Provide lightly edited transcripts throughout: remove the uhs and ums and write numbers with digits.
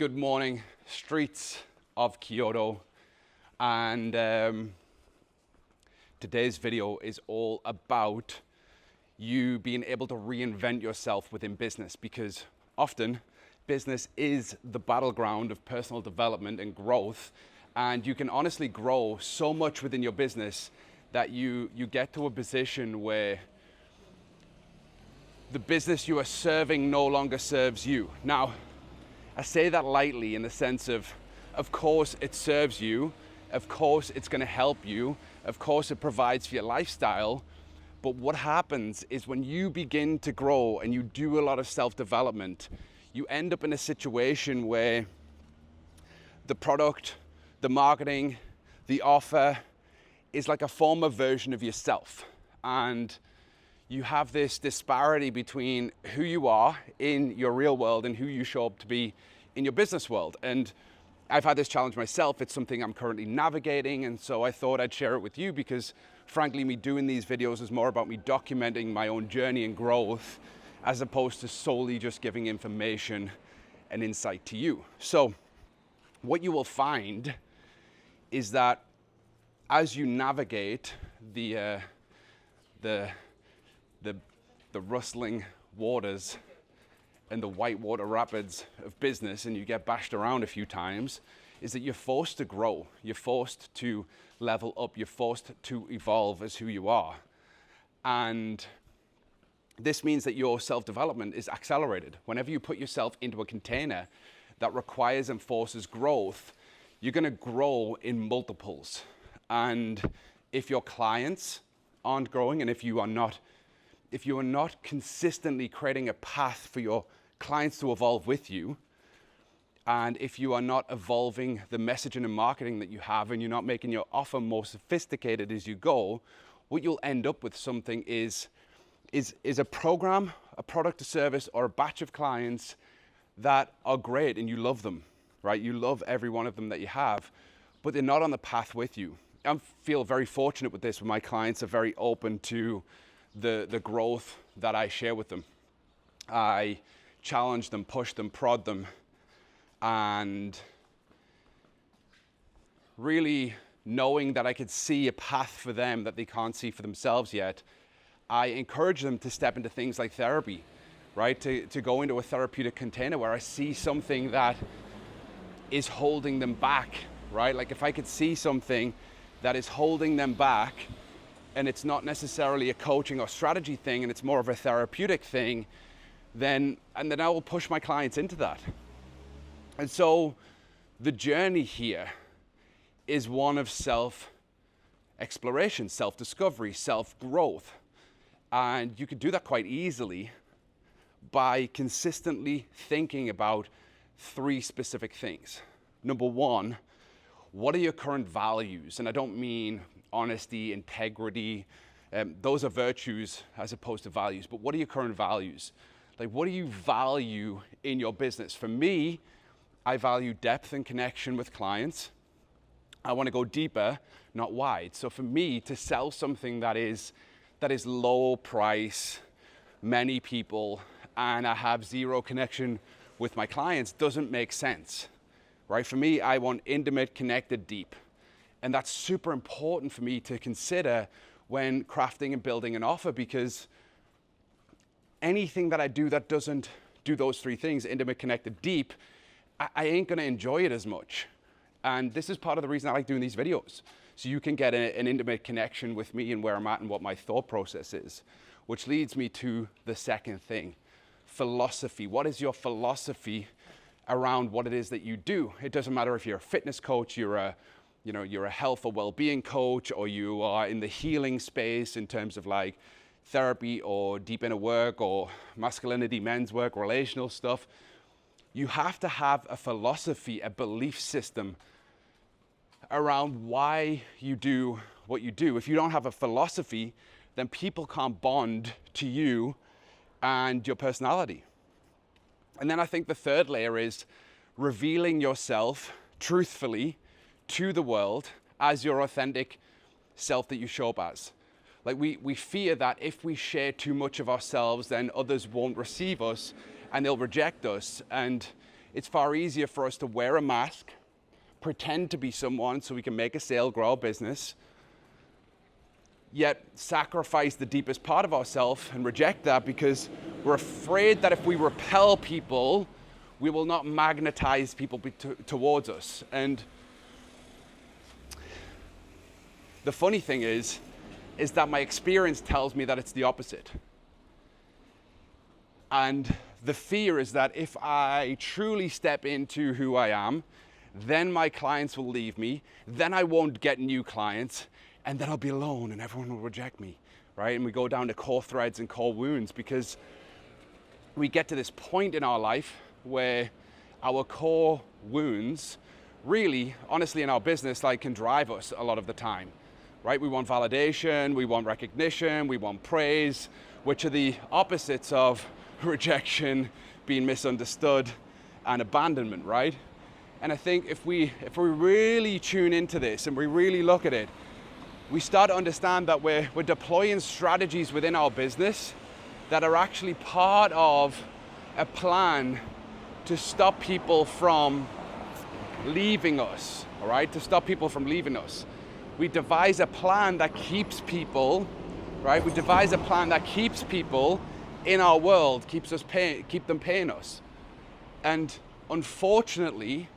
Good morning, streets of Kyoto, and today's video is all about you being able to reinvent yourself within business, because often business is the battleground of personal development and growth, and you can honestly grow so much within your business that you get to a position where the business you are serving no longer serves you. Now, I say that lightly in the sense of course it serves you, of course it's going to help you, of course it provides for your lifestyle, but what happens is when you begin to grow and you do a lot of self-development, you end up in a situation where the product, the marketing, the offer is like a former version of yourself, and you have this disparity between who you are in your real world and who you show up to be in your business world. And I've had this challenge myself. It's something I'm currently navigating, and so I thought I'd share it with you because frankly, me doing these videos is more about me documenting my own journey and growth as opposed to solely just giving information and insight to you. So what you will find is that as you navigate the rustling waters and the whitewater rapids of business, and you get bashed around a few times, is that you're forced to grow, you're forced to level up, you're forced to evolve as who you are. And this means that your self-development is accelerated. Whenever you put yourself into a container that requires and forces growth, you're gonna grow in multiples. And if your clients aren't growing, and if you are not consistently creating a path for your clients to evolve with you, and if you are not evolving the messaging and marketing that you have, and you're not making your offer more sophisticated as you go, what you'll end up with something is a program, a product, a service, or a batch of clients that are great and you love them, right? You love every one of them that you have, but they're not on the path with you. I feel very fortunate with this, when my clients are very open to the growth that I share with them. I challenge them, push them, prod them, and really knowing that I could see a path for them that they can't see for themselves yet, I encourage them to step into things like therapy, right? To go into a therapeutic container where I see something that is holding them back, right? Like if I could see something that is holding them back, and it's not necessarily a coaching or strategy thing, and it's more of a therapeutic thing, then I will push my clients into that. And so the journey here is one of self-exploration, self-discovery, self-growth. And you can do that quite easily by consistently thinking about three specific things. Number one, what are your current values? And I don't mean honesty, integrity, those are virtues as opposed to values, but what are your current values? Like, what do you value in your business? For me, I value depth and connection with clients. I want to go deeper, not wide. So for me to sell something that is low price, many people, and I have zero connection with my clients doesn't make sense, right? For me, I want intimate, connected, deep. And that's super important for me to consider when crafting and building an offer, because anything that I do that doesn't do those three things, intimate, connected, deep, I ain't gonna enjoy it as much. And this is part of the reason I like doing these videos. So you can get an intimate connection with me and where I'm at and what my thought process is. Which leads me to the second thing, philosophy. What is your philosophy around what it is that you do? It doesn't matter if you're a fitness coach, you're a health or well-being coach, or you are in the healing space in terms of like therapy or deep inner work or masculinity, men's work, relational stuff. You have to have a philosophy, a belief system around why you do what you do. If you don't have a philosophy, then people can't bond to you and your personality. And then I think the third layer is revealing yourself truthfully to the world as your authentic self that you show up as. Like we fear that if we share too much of ourselves, then others won't receive us and they'll reject us. And it's far easier for us to wear a mask, pretend to be someone so we can make a sale, grow our business, yet sacrifice the deepest part of ourselves and reject that because we're afraid that if we repel people, we will not magnetize people towards us. And the funny thing is that my experience tells me that it's the opposite. And the fear is that if I truly step into who I am, then my clients will leave me, then I won't get new clients, and then I'll be alone and everyone will reject me, right? And we go down to core threads and core wounds because we get to this point in our life where our core wounds really, honestly, in our business, like, can drive us a lot of the time, right? We want validation, we want recognition, we want praise, which are the opposites of rejection, being misunderstood, and abandonment, right? And I think if we really tune into this and we really look at it, we start to understand that we're deploying strategies within our business that are actually part of a plan to stop people from leaving us, all right? To stop people from leaving us. We devise a plan that keeps people, right? We devise a plan that keeps people in our world, keep them paying us. And unfortunately,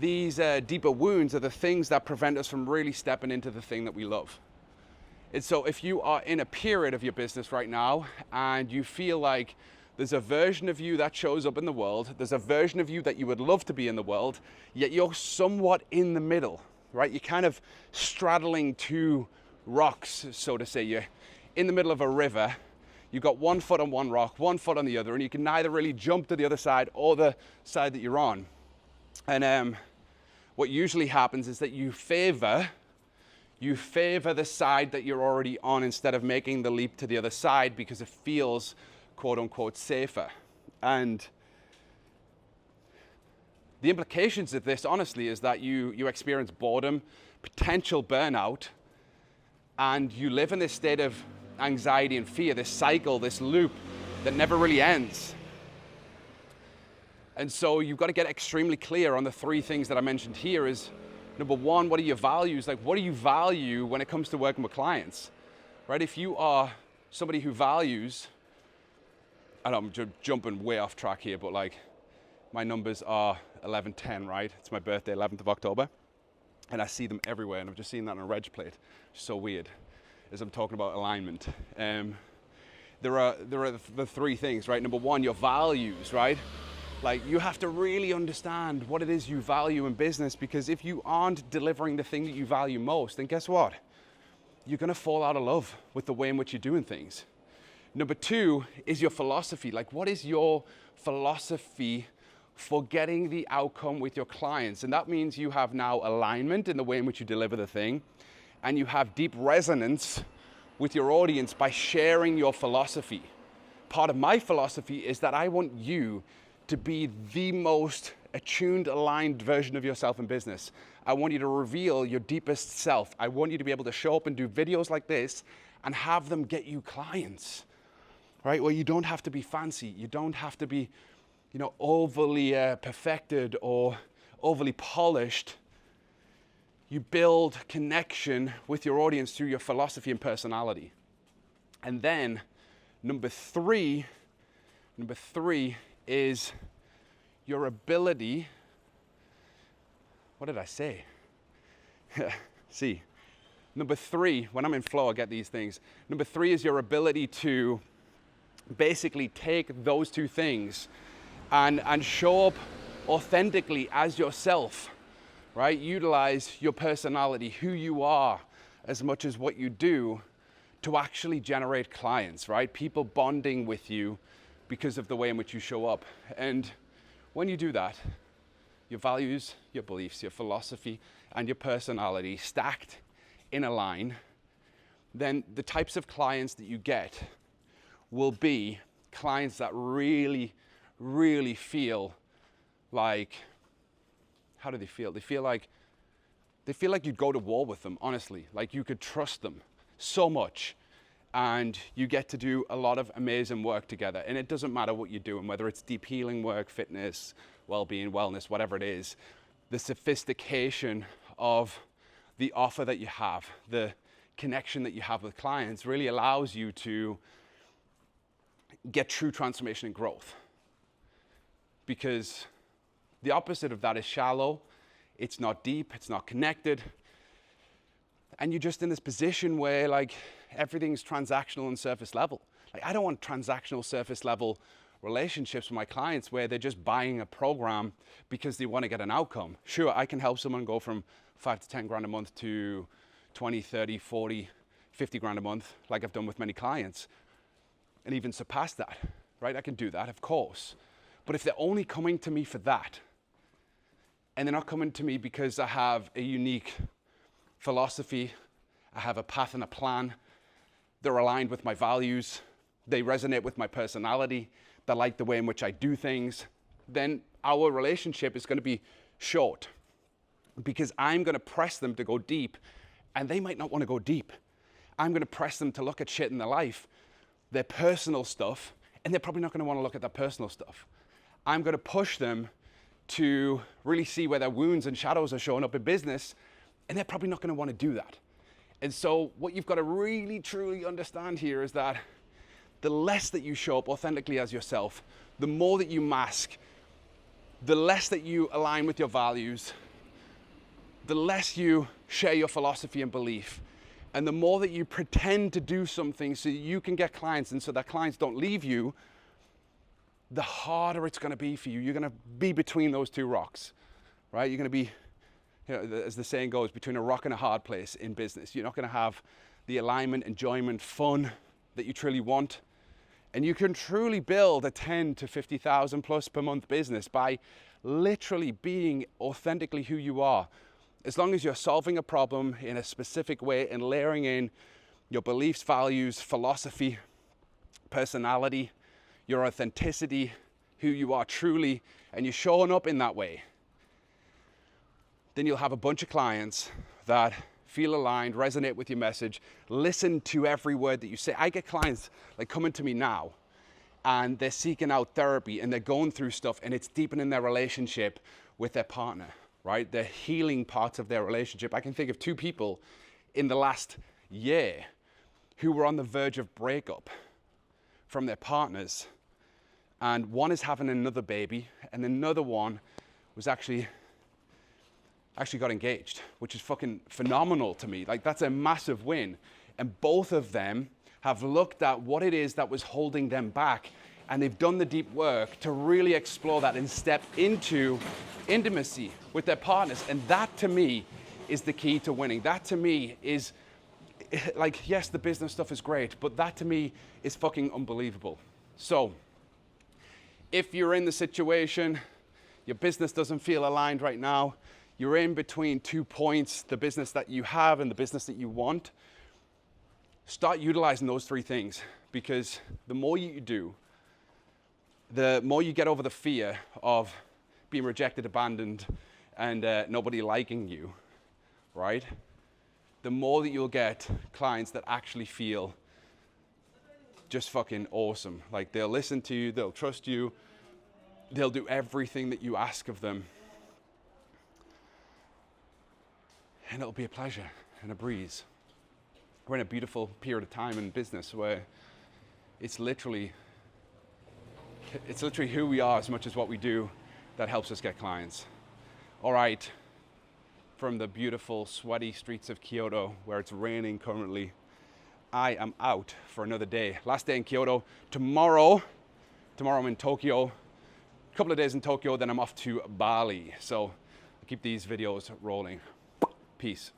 these deeper wounds are the things that prevent us from really stepping into the thing that we love. And so if you are in a period of your business right now and you feel like there's a version of you that shows up in the world, there's a version of you that you would love to be in the world, yet you're somewhat in the middle, right? You're kind of straddling two rocks, so to say. You're in the middle of a river. You've got one foot on one rock, one foot on the other, and you can neither really jump to the other side or the side that you're on. And what usually happens is that you favor the side that you're already on instead of making the leap to the other side because it feels, quote unquote, safer. And the implications of this, honestly, is that you experience boredom, potential burnout, and you live in this state of anxiety and fear, this cycle, this loop that never really ends. And so you've got to get extremely clear on the three things that I mentioned here is, number one, what are your values? Like, what do you value when it comes to working with clients, right? If you are somebody who values, I know I'm jumping way off track here, but like my numbers are 1110, right? It's my birthday, 11th of October. And I see them everywhere. And I've just seen that on a reg plate. It's so weird as I'm talking about alignment. There are the three things, right? Number one, your values, right? Like, you have to really understand what it is you value in business, because if you aren't delivering the thing that you value most, then guess what? You're gonna fall out of love with the way in which you're doing things. Number two is your philosophy. Like, what is your philosophy for getting the outcome with your clients? And that means you have now alignment in the way in which you deliver the thing, and you have deep resonance with your audience by sharing your philosophy. Part of my philosophy is that I want you to be the most attuned, aligned version of yourself in business. I want you to reveal your deepest self. I want you to be able to show up and do videos like this and have them get you clients, right? Where you don't have to be fancy. You don't have to be, overly perfected or overly polished. You build connection with your audience through your philosophy and personality. And then number three is your ability. What did I say? See, number three, when I'm in flow, I get these things. Number three is your ability to basically take those two things and show up authentically as yourself, right? Utilize your personality, who you are, as much as what you do to actually generate clients, right? People bonding with you because of the way in which you show up. And when you do that, your values, your beliefs, your philosophy, and your personality stacked in a line, then the types of clients that you get will be clients that really, really feel like, how do they feel? They feel like you'd go to war with them, honestly. Like, you could trust them so much. And you get to do a lot of amazing work together. And it doesn't matter what you're doing, whether it's deep healing work, fitness, well-being, wellness, whatever it is, the sophistication of the offer that you have, the connection that you have with clients really allows you to get true transformation and growth. Because the opposite of that is shallow, it's not deep, it's not connected, and you're just in this position where like everything's transactional and surface level. Like I don't want transactional surface level relationships with my clients where they're just buying a program because they want to get an outcome. Sure, I can help someone go from 5 to 10 grand a month to 20, 30, 40, 50 grand a month, like I've done with many clients, and even surpass that, right? I can do that, of course. But if they're only coming to me for that, and they're not coming to me because I have a unique philosophy, I have a path and a plan, they're aligned with my values, they resonate with my personality, they like the way in which I do things, then our relationship is going to be short because I'm going to press them to go deep and they might not want to go deep. I'm going to press them to look at shit in their life, their personal stuff, and they're probably not going to want to look at their personal stuff. I'm going to push them to really see where their wounds and shadows are showing up in business, and they're probably not going to want to do that. And so what you've got to really truly understand here is that the less that you show up authentically as yourself, the more that you mask, the less that you align with your values, the less you share your philosophy and belief, and the more that you pretend to do something so you can get clients and so that clients don't leave you, the harder it's going to be for you. You're going to be between those two rocks, right? You're going to be, you know, as the saying goes, between a rock and a hard place in business. You're not going to have the alignment, enjoyment, fun that you truly want. And you can truly build a 10 to 50,000 plus per month business by literally being authentically who you are. As long as you're solving a problem in a specific way and layering in your beliefs, values, philosophy, personality, your authenticity, who you are truly, and you're showing up in that way, then you'll have a bunch of clients that feel aligned, resonate with your message, listen to every word that you say. I get clients like coming to me now and they're seeking out therapy and they're going through stuff and it's deepening their relationship with their partner, right? They're healing parts of their relationship. I can think of 2 people in the last year who were on the verge of breakup from their partners, and one is having another baby and another one was actually got engaged, which is fucking phenomenal to me. Like that's a massive win. And both of them have looked at what it is that was holding them back, and they've done the deep work to really explore that and step into intimacy with their partners. And that to me is the key to winning. That to me is like, yes, the business stuff is great, but that to me is fucking unbelievable. So if you're in the situation, your business doesn't feel aligned right now, you're in between 2 points, the business that you have and the business that you want, start utilizing those 3 things, because the more you do, the more you get over the fear of being rejected, abandoned, and nobody liking you, right? The more that you'll get clients that actually feel just fucking awesome. Like they'll listen to you, they'll trust you, they'll do everything that you ask of them. And it'll be a pleasure and a breeze. We're in a beautiful period of time in business where it's literally who we are as much as what we do that helps us get clients. All right, from the beautiful, sweaty streets of Kyoto, where it's raining currently, I am out for another day. Last day in Kyoto. Tomorrow I'm in Tokyo. A couple of days in Tokyo, then I'm off to Bali. So I'll keep these videos rolling. Peace.